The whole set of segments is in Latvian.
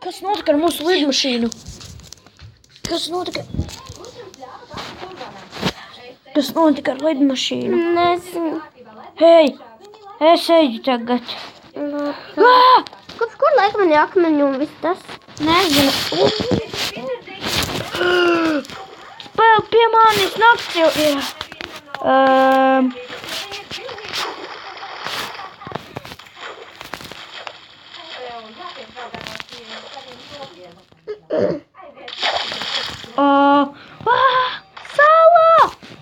Kas notika ar mūsu lidmašīnu? Kas notika ar lidmašīnu? Nezinu. Hei, es eju tagad. Kur laika man jāakmeņu un viss tas? Nezinu. Pie manis nakts jau ir. Sala!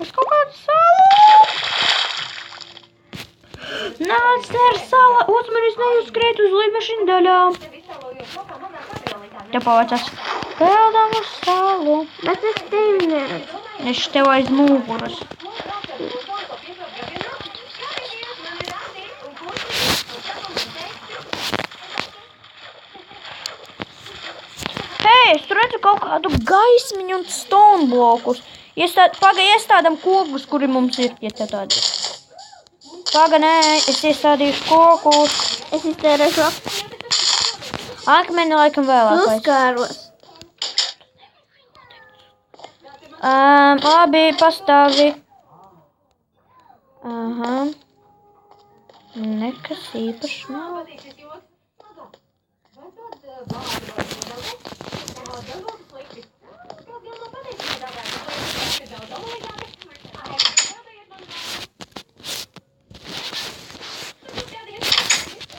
Es kaut kādu salu! Nāc, der sala! Uzmanis neuzskrēt uz lidmašīnu daļām. Te pavacās. Peldam uz salu. Bet es tevi neredzu. Es tev aiz muguras. Hei, es redzu kaut kādu gaismiņu un stone blokus. Iestādam kokus, kuri mums ir, ja te tādi. Nē, es iestādīšu kokus. Es iztērēšu Akmeni laikam vēlākais. uzkāros. Labi, pastāvi. Aha. Nekas īpaši nav.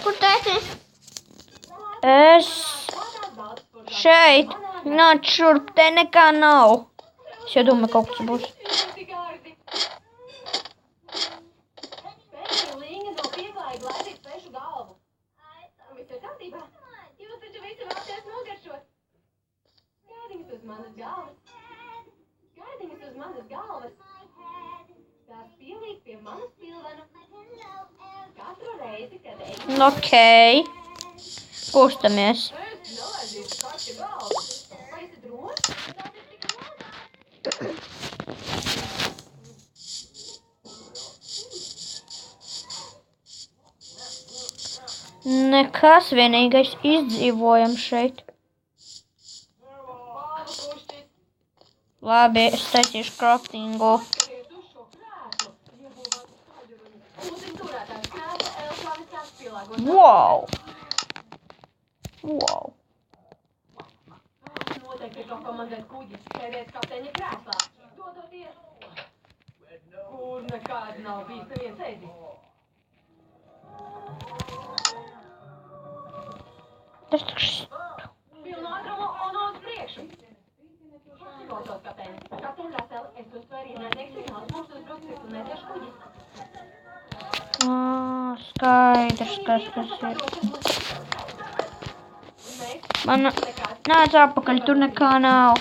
Kur tu esi? Es šeit. Nāc šurp, te nekā nav. Es jau domāju, kaut kas būs. Okei. Kustamies. Nekas, vienīgais izdzīvojam šeit. Labi, es taisīšu craftingu. Wow! Wow! Kur nekāda nav bijis neviens ēdis. Tas taču... Pilnu ātrumu un uz priekšu. Klausos, kapteini. Kapteini Rasel, es uztveru ienaidnieku signālus. Mums uzbruks tripulēties kuģis. Skaidrs, kas tas ir. Man nāc atpakaļ, tur nekā nav.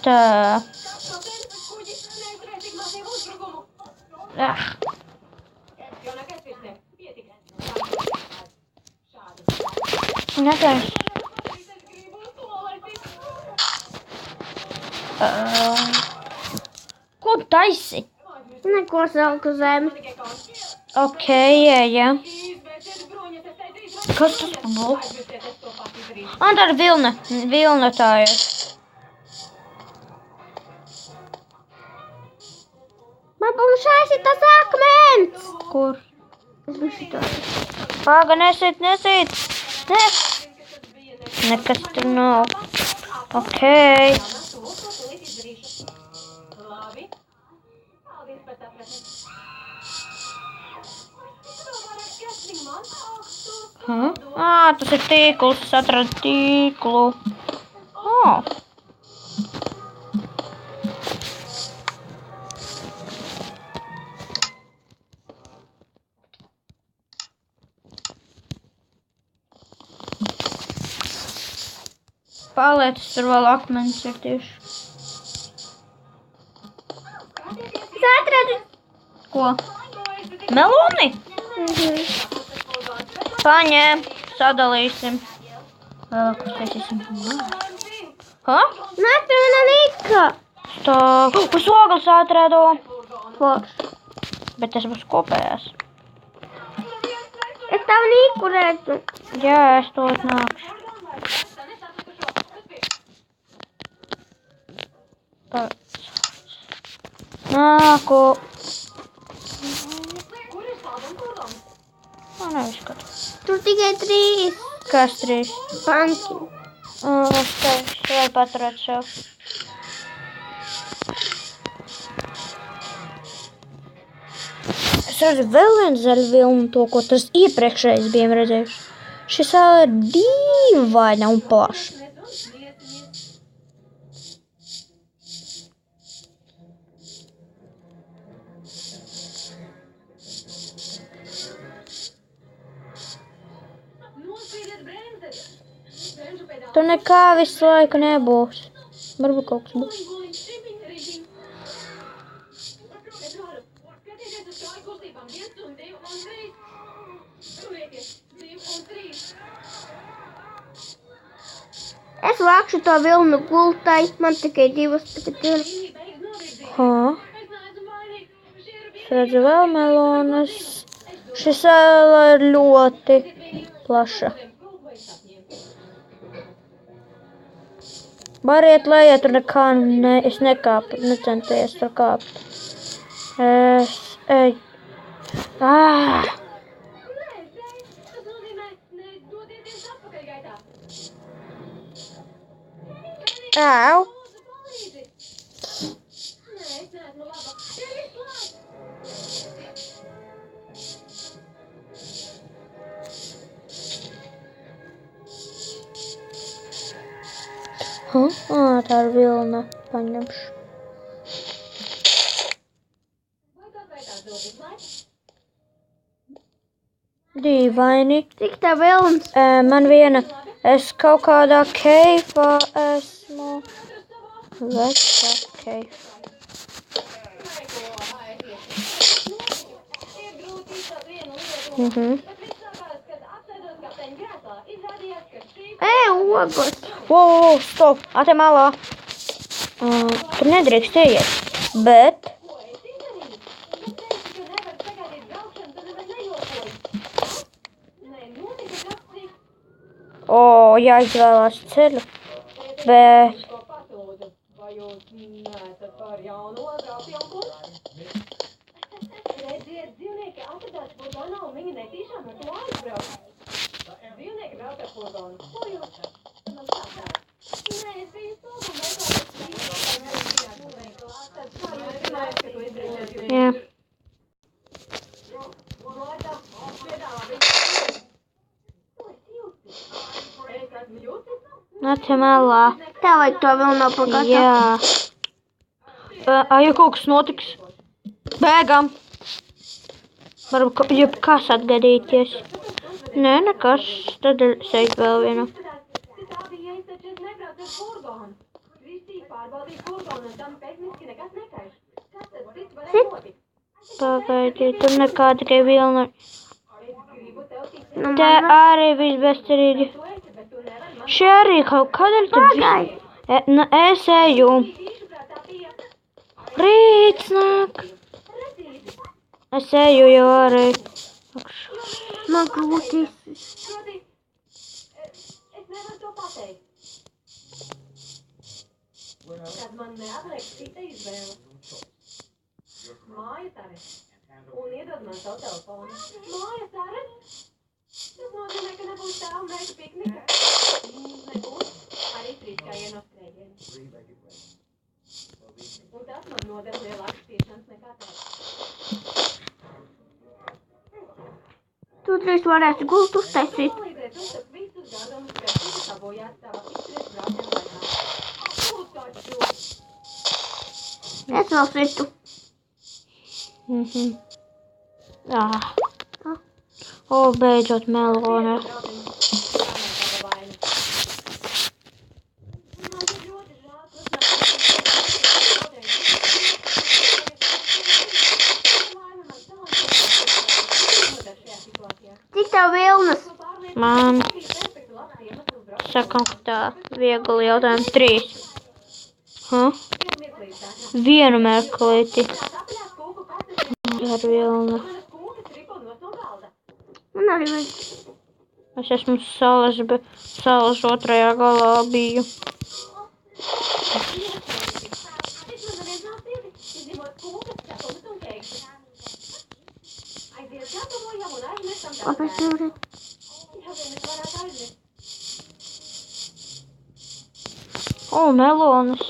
Tā. Nekas. Ko taisi? Neko salku zemi. Okei, ejā. Kas tas būs? Tā ir vilna. Vilna tā ir. Man būs šais ir tas akmens. Kur? Es būšu šitā. Pāga, nesīt. Ne. Nekas tur nav. Okei. Tas ir tīkls. Es atradu tīklu. Palietas tur vēl akmeņus ir tieši. Es atradu. Ko? Meloni? Paņem, sadalīsim. Vēlākus taisīsim. Ha? Nepilna Nika. Tā, uz ogles atradu. Forši. Bet tas būs kopējās. Es tavu Niku redzu. Jā, es to atnākšu. Nāku. Man neizskatu. Tur tikai 3 Kas 3? panki. Es teikšu, vai paturēt sev. Es redzu vēl vienu zaļu vilnu, to, ko tas iepriekšējais bijām redzējuši. Šis vēl ir dīvaina un plašs. Tur nekā visu laiku nebūs. Varbūt kaut kas būs. Es vākšu to vilnu gultai. Man tikai 2 tagad ir. Ha? Es redzu vēl melonas. Šis vēl ir ļoti plaša. Variet lejā, tur nekā es nekāpu, necentējos tur kāpt. Es eju. Āu! Tā ir vilna. Paņemšu. Dīvaini. Cik tā vilns? Man viena. Es kaut kādā keifā esmu. Vecā keifā. Ogos. Stop. Ate malā. Tur nedrīkst ieiet. Bet. Jāizvēlās ceļu. Bet. Redziet, dzīvnieki atradās furgonā un viņi netīšām ar to aizbrauc. Dzīvnieki brauc ar furgonu. Ko jūs? Man sākās. Nē, es biju stūgu veiklā. Jā. Nāc malā. Tev vajag to vilnu apakā. Jā. Ja kaut kas notiks. Bēgam. Varbūt jebkas atgadīties. Nē, nekas. Tad seit vēl vienu. Pagaidiet, tur nekā tikai vilna. Te arī viss bezcerīgi. Šie arī kaut kādēļ tad viss. Es eju. Rīts nāk. Es eju jau arī. Man grūti. Es nevaru to pateikt. Tad man neatliek cita izvēle. Māja taret. Un iedod man savu telefonu. Māja taret? Tas nozīmē, ka nebūs tā un meita piknika. Nebūs. Arī trīskājienu no skrējienu. Un tas man nodeva lielākas ciešanas nekā tev. Tu drīz varēsi gult uztaisīt. Palīdzēt uztapt visus gardumus, kas tika sabojāti tavā izturēs braucienu laikā. Lūdzu, taču! Es vēl situ. Beidzot melona. Cik tev vilnas? Man sakam, ka tā viegli jautājumi 3. Vienu meklēti. Ar vilnu. Man arī vajag. Es esmu salas otrajā galā biju. Kāpēc nevarēt? O, melonas.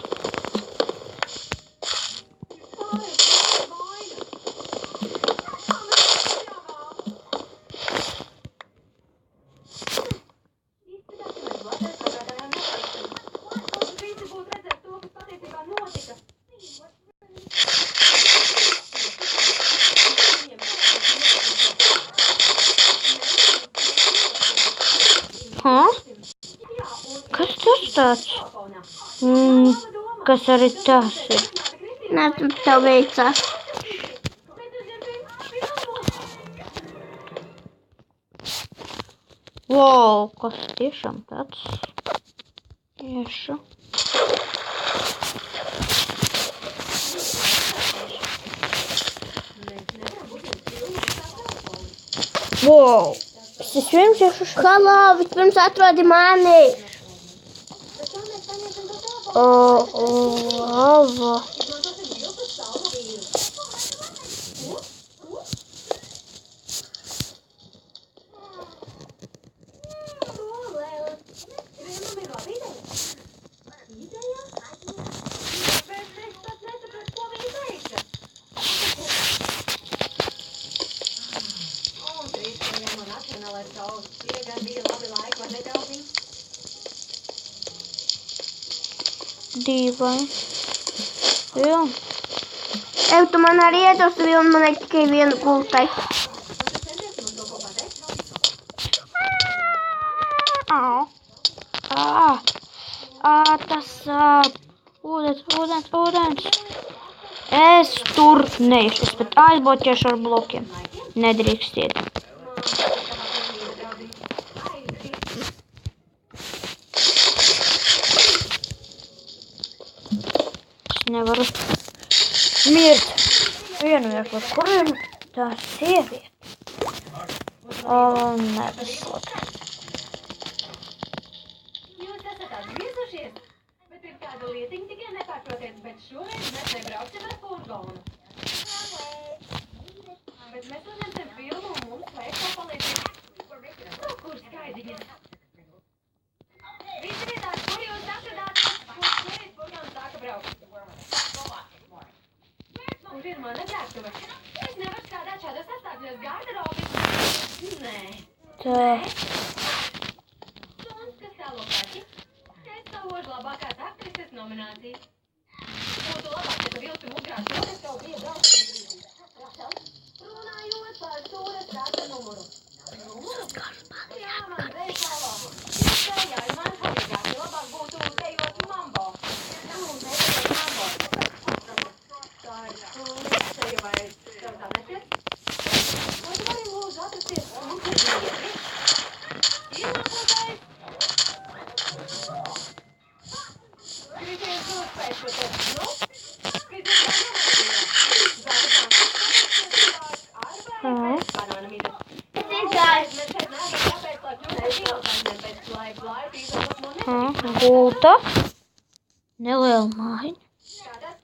Kas tas tāds? Kas arī tas ir? Nē, tev veicās. Wow, kas tiešām tāds? Tieši. Wow. Es viens iešu Halo, vispirms atrodi mani. Lava. Dīvaini. Jā. Ev, tu man arī iedos vilnu, man ir tikai vienu gultai. Tas sāp. Ūdens. Es tur neiešu. Es pat aizbloķēšu ar blokiem. Nedrīkstiet. Nevaru mirt. Vienviekli, kur ir tā sieviete? Nebesot. Jūs esat atgriezušies, bet ir kāda lietiņa tikai nepārprotiet, bet šoreiz mēs nebrauksim ar furgonu. Bet mēs uzņemsim filmu un mums vajag kā palīdzēt. Kur skaidiņas? Visi vietās, kur jūs atradāties, kur šeit furgons sāka braukt. Kur ir mana ģērbtuve? Es nevaru strādāt šādos apstākļos garderobis. Nē. Tā. Suns, kas tālo kaķi. Es savuošu labākās aktrises nomināciju. Būtu labāk, ja tu vilktu mugurā šo, kas tev bija braucējis. Runājot par stūres rata numuru. Jā, man veikalo. Jā, man palīgāk. Labāk būtu dejot mambo. Dejot mambo. Tā ir stūres, tevi vai tev tā netiek? Vai tu vari lūdzu atrasties mums ir vietri? Ienākotais. Krities uzspēj šo te, nu? Krities Gulta. Neliela mājiņa.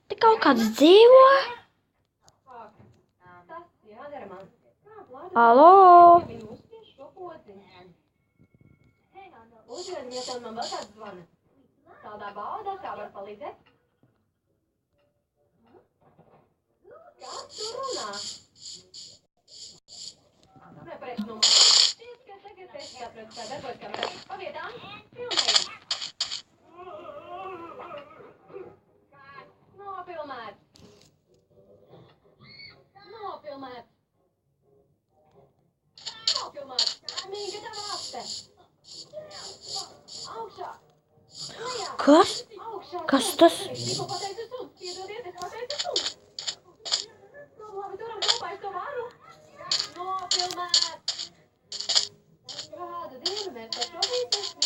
Te kaut kāds dzīvo. Alo. Uzvediet, ja man vēl kāds zvana. Tādā baudā, kā var palīdzēt? Kas tu runā? Nepareiz numurs. Šķiet, ka tagad es saprotu, kā darbojas kameras. Pavietām, filmējam. Nofilmēts. Nofilmēts. Nofilmēts. Mīga tava aste. Augšā. Lejā. Kas? Augšā. Kas tas? Es tikko pateicu suns. Piedodiet, es pateicu suns. Nu, labi, turam kopā, es to varu. Nofilmēts. Kādu dienu? Runājot par šo vīzu,